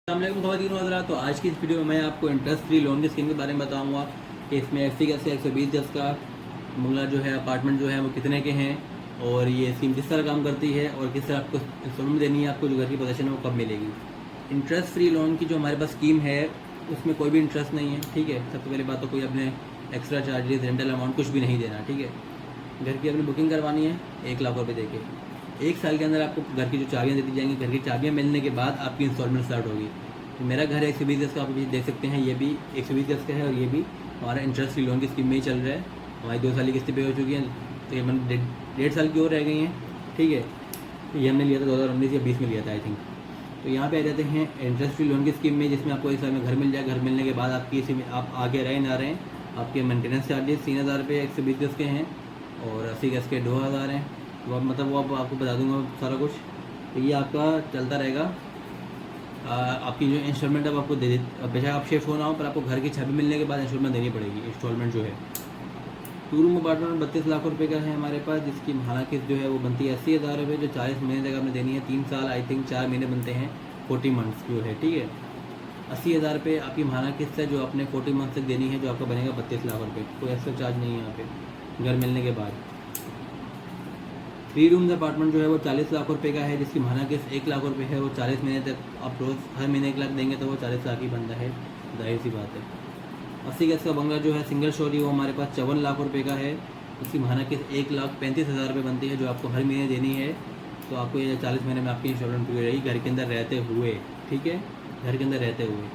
अस्सलामुअलैकुम। तो आज की इस वीडियो में मैं आपको इंटरेस्ट फ्री लोन की स्कीम के बारे में बताऊंगा कि इसमें एफ सी कैसे 120 गज का बंगला जो है अपार्टमेंट जो है वो कितने के हैं और ये स्कीम किस तरह काम करती है और किस तरह आपको इंस्टॉलमेंट देनी है, आपको जो घर की पोजीशन है वो कब मिलेगी। इंटरेस्ट फ्री लोन की जो हमारे पास स्कीम है उसमें कोई भी इंटरेस्ट नहीं है। ठीक है, सबसे पहली बात तो कोई अपने एक्स्ट्रा चार्जेस रेंटल अमाउंट कुछ भी नहीं देना। ठीक है, घर की अपनी बुकिंग करवानी है 1 लाख रुपये दे के 1 साल के अंदर आपको घर की जो चाबियाँ दे दी जाएंगी। घर की चाबियाँ मिलने के बाद आपकी इंस्टॉलमेंट स्टार्ट होगी। तो मेरा घर है 120 गज का, आप भी देख सकते हैं, ये भी 120 गज का है और ये भी हमारा इंटरेस्ट फ्री लोन की स्कीम में ही चल रहा है। हमारी 2 साल की किस्तें पे हो चुकी हैं, तकरीबन 1.5 साल की और रह गई हैं। ठीक है, तो ये हमने लिया था 2019 या 20 में लिया था आई थिंक। तो यहाँ पे आ जाते हैं इंटरेस्ट फ्री लोन की स्कीम में, जिसमें आपको 1 साल में घर मिल जाए। घर मिलने के बाद आपकी इसी में आप आगे रहे ना रहें, आपके मेंटेनेंस चार्जेस 3000 रुपये 120 गज के हैं और 80 गज के 2000 हैं। तो अब मतलब वो आपको बता दूंगा सारा कुछ। तो ये आपका चलता रहेगा। आपकी जो इंस्टॉलमेंट अब आपको दे बेशक आप शिफ्ट होना हो, पर आपको घर की छवि मिलने के बाद इंस्टॉलमेंट देनी पड़ेगी। इंस्टॉलमेंट जो है 2 रूम अपार्टमेंट 32 लाख रुपए का है हमारे पास, जिसकी माह किस्त जो है वो बनती है 80,000 रुपये, जो 40 महीने तक आपने देनी है। 3 साल आई थिंक 4 महीने बनते हैं, 40 मंथ्स जो है। ठीक है, 80,000 रुपये आपकी माह किस्त है जो आपने 40 मंथ तक देनी है, जो आपका बनेगा 32 लाख रुपये। कोई एक्स्ट्रा चार्ज नहीं है यहाँ पे घर मिलने के बाद। 3 रूम्स अपार्टमेंट जो है वो 40 लाख रुपए का है, जिसकी माह किस्त 1 लाख रुपए है। वो 40 महीने तक आप रोज़ हर महीने 1 लाख देंगे तो वो 40 लाख ही बनता है, जाहिर सी बात है। 80 गज का बंगला जो है सिंगल स्टोरी, वो हमारे पास 54 लाख रुपए का है। उसकी माह किस्त 1,35,000 रुपये बनती है, जो आपको हर महीने देनी है। तो आपको ये 40 महीने में आपकी इंस्टॉलमेंट पूरी रहेगी घर के अंदर रहते हुए। ठीक है, घर के अंदर रहते हुए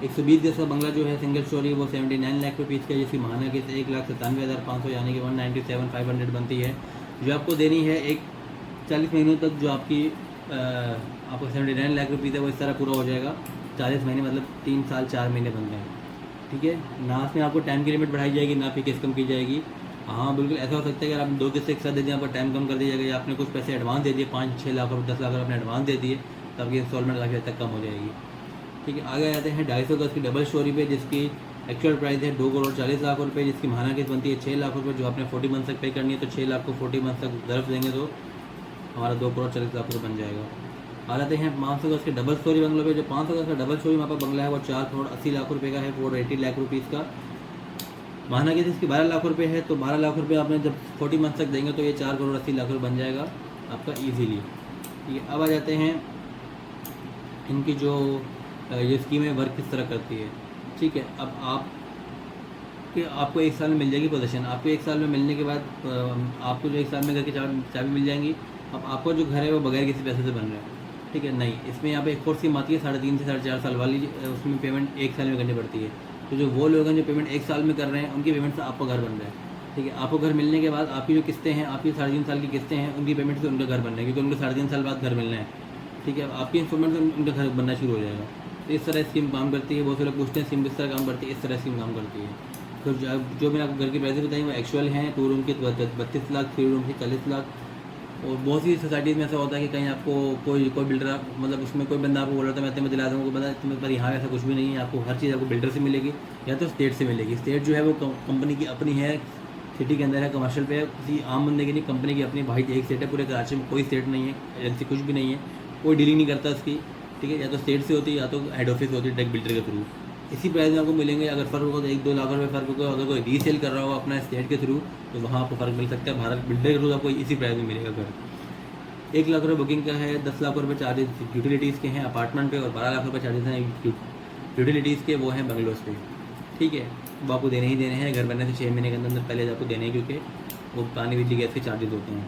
120 गज का बंगला जो है सिंगल स्टोरी, वो 79 लाख रुपीज़ का, जिसकी माह किस्त 1,97,500 यानी कि 197,500 बनती है, जो आपको देनी है 40 महीनों तक। जो आपकी आपको 79 लाख रुपीज़ है वो इस तरह पूरा हो जाएगा। 40 महीने मतलब 3 साल 4 महीने बन गए। ठीक है, ना इसमें आपको टाइम की लिमिट बढ़ाई जाएगी, ना फिर किस्त कम की जाएगी। हाँ बिल्कुल ऐसा हो सकता है कि अगर आप 2 किस्त एक साथ दे दिए, आपका टाइम कम कर दिया जाएगा, या आपने कुछ पैसे एडवांस दे दिए, 5-6 लाख रुपये 10 लाख रुपये आपने एडवांस दे दिए, तो आपकी इंस्टॉलमेंट काफ़ी हद तक कम हो जाएगी। ठीक है, आगे आते हैं 250 गज की डबल स्टोरी पे, जिसकी एक्चुअल प्राइस है 2,40,00,000 रुपये, जिसकी माह किस्त बनती है 6 लाख रुपये, जो आपने 40 मंथ तक पे करनी है। तो 6 लाख को 40 मंथ तक ज़र्फ देंगे तो हमारा 2,40,00,000 रुपये बन जाएगा। आ जाते हैं 500 गज के डबल स्टोरी बंगलों पे। जो 500 गज का डबल स्टोरी वहाँ पर बंगला है वो 4,80,00,000 रुपये का है, 480 लाख रुपीज़ का। माह किस्त इसकी 12 लाख रुपये है, तो 12 लाख रुपये आपने जब 40 मंथ तक देंगे तो ये 4,80,00,000 रुपये बन जाएगा आपका ईजीली। ठीक है, अब आ जाते हैं इनकी जो ये स्कीमें वर्क किस तरह करती है। ठीक है, अब आपको 1 साल में मिल जाएगी पोजीशन। आपको 1 साल में मिलने के बाद आपको जो 1 साल में घर की चाबी मिल जाएंगी। अब आपका जो घर है वो बगैर किसी पैसे से बन रहा है। ठीक है, नहीं, इसमें यहाँ पे एक और स्कीम आती है 3.5 से 4.5 साल वाली, उसमें पेमेंट 1 साल में करनी पड़ती है। तो जो वो लोग हैं जो पेमेंट 1 साल में कर रहे हैं, उनकी पेमेंट से आपका घर बन रहा है। ठीक है, आपको घर मिलने के बाद आपकी जो किस्तें हैं, आपकी 3.5 साल की किस्तें हैं, उनकी पेमेंट से उनका घर बनना है, क्योंकि उनको 3.5 साल बाद घर मिलना है। ठीक है, आपकी इंस्टॉलमेंट से उनका घर बनना शुरू हो जाएगा। तो इस तरह स्कीम काम करती है। बहुत से लोग पूछते हैं स्कीम किस तरह काम करती है, इस तरह स्कीम काम करती है। तो जो मैंने आपको घर की प्राइस बताई वो एक्चुअल हैं। 2 रूम की 32 लाख, 3 रूम की 40 लाख। और बहुत सी सोसाइटीज़ में ऐसा होता है कि कहीं आपको कोई बिल्डर मतलब उसमें कोई बंदा आपको बोल रहा था मैं तुम्हें दिला दूँगा, कोई बंदा तुम्हें, पर यहाँ ऐसा कुछ भी नहीं है। आपको हर चीज़ आपको बिल्डर से मिलेगी या तो स्टेट से मिलेगी। स्टेट जो है वो कंपनी की अपनी है, सिटी के अंदर है, कमर्शियल पे है, किसी आम बंदे की नहीं, कंपनी की अपनी। भाई एक स्टेट है, पूरे कराची में कोई स्टेट नहीं है, एजेंसी कुछ भी नहीं है, कोई डीलिंग नहीं करता इसकी। ठीक है, या तो स्टेट से होती है या तो हेड ऑफिस होती है, डायरेक्ट बिल्डर के थ्रू। इसी प्राइस में आपको मिलेंगे। अगर फ़र्क होगा तो 1-2 लाख रुपये फ़र्क होगा। अगर कोई रीसेल कर रहा होगा अपना स्टेट के थ्रू तो वहाँ आपको फ़र्क मिल सकता है। भारत बिल्डर के थ्रू आपको इसी प्राइस में मिलेगा घर। 1 लाख रुपये बुकिंग का है, 10 लाख रुपये चार्जेस यूटिलिटीज़ के हैं अपार्टमेंट पे, और 12 लाख रुपये चार्जेस हैं यूटिलिटीज़ के, वो हैं बंगलोज पे। ठीक है, वो आपको देने ही देने हैं। घर बनने से 6 महीने के अंदर पहले आपको देने हैं, क्योंकि वो पानी बिजली गैस के चार्जेस होते हैं।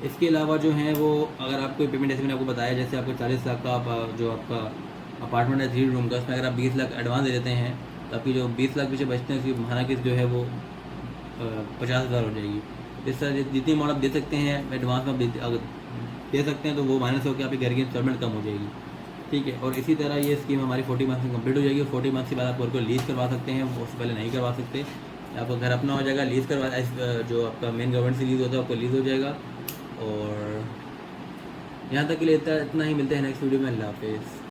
इसके अलावा जो है वो अगर आप कोई पेमेंट, जैसे मैंने आपको बताया, जैसे आपको 40 लाख का जो आपका अपार्टमेंट है 3 रूम का, उसमें अगर आप 20 लाख एडवांस दे देते हैं तो आपकी जो 20 लाख पीछे बचते हैं उसकी माह किस्त जो है वो 50,000 हो जाएगी। इस तरह जितनी अमाउंट आप दे सकते हैं एडवांस में आप अगर दे सकते हैं तो वो माइनस होकर आपकी घर की इंस्टॉलमेंट कम हो जाएगी। ठीक है, और इसी तरह ये स्कीम हमारी 40 मंथ में कंप्लीट हो जाएगी। 40 मंथ के बाद आप घर को लीज़ करवा सकते हैं, उससे पहले नहीं करवा सकते। आपका घर अपना हो जाएगा, लीज़ करवा जो आपका मेन गवर्नमेंट से लीज़ होता है आपको लीज़ हो जाएगा। और यहाँ तक के लिए इतना ही, मिलते हैं नेक्स्ट वीडियो में। अल्लाह हाफिज़।